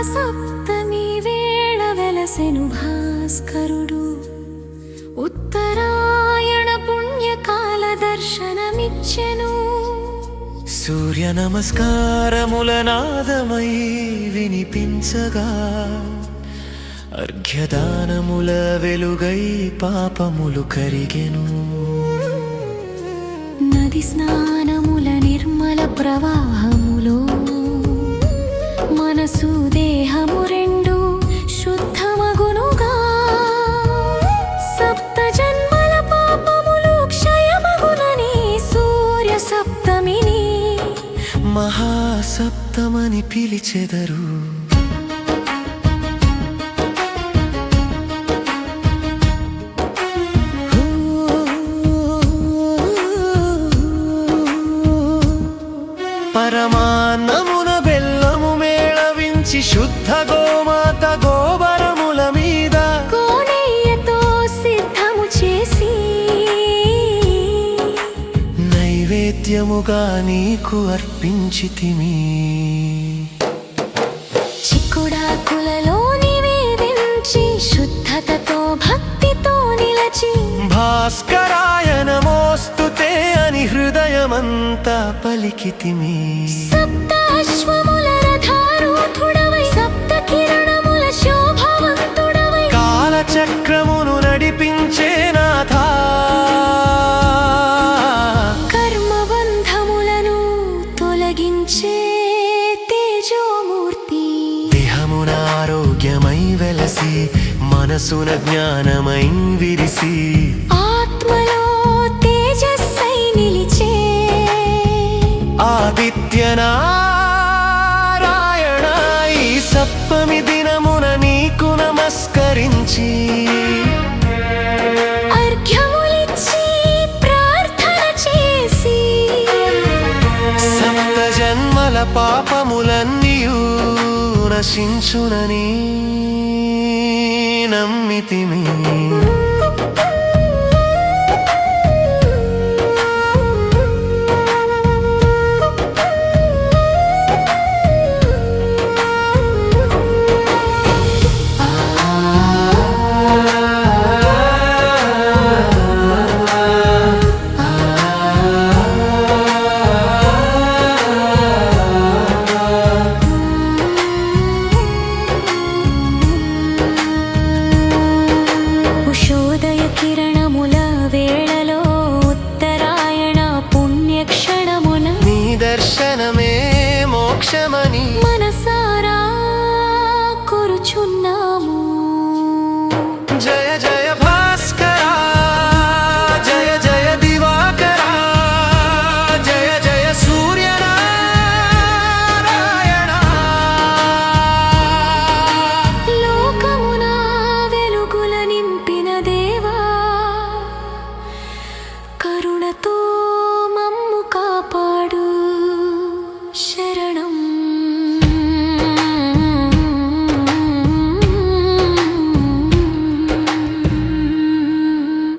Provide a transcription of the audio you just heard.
సప్తమి వేళ వెలసెను భాస్కరుడు ఉత్తరాయణ పుణ్యకాల దర్శనమిచ్చెను సూర్య నమస్కారముల నాదమై వినిపించగా అర్ఘ్యదానముల వెలుగై పాపములు కరిగెను నది స్నానముల నిర్మల ప్రవాహములో మనసు దేహము రెండు శుద్ధమగునుగా సప్త జన్మల పాపములు క్షయమగునని సూర్య సప్తమిని మహాసప్తమని పిలిచెదరు పరమాన్నమున బెల్లము మేళవించి శుద్ధ గోమాత గోబరముల మీద కోనెయ్యతో సిద్ధము చేసి నైవేద్యముగా నీకు అర్పించితిమి చిక్కుడాకులలో నివేదించి శుద్ధతతో భక్తితో నిలచి భాస్కరాయ నమోస్తుతే అని హృదయమంతా పలికితిమి సప్త అశ్వముల రథారూఢుడవై సప్త కిరణముల శోభవంతుడవై కాలచక్రమును నడిపించే నాథా కర్మబంధములను తొలగించే తేజోమూర్తి దేహమున ఆరోగ్యమై వెలసి మనసున జ్ఞానమై విరిసి ఆత్మలో తేజస్సై నిలిచే ఆదిత్యనారాయణ ఈ సప్తమి దినమున నీకు నమస్కరించి అర్ఘ్యములిచ్చి ప్రార్థన చేసి సప్త జన్మల పాపములన్నీయు నశించునని నమ్మితిమి ఉషోదయ కిరణముల వేళలో ఉత్తరాయణ పుణ్యక్షణమున నీ దర్శనమే మోక్షమని మనసారా కొరుచున్నాము జయ జయ భాస్కర జయ జయ దివాకర జయ జయ సూర్యనారాయణ లోకమున వెలుగుల నింపిన దేవా కరుణతో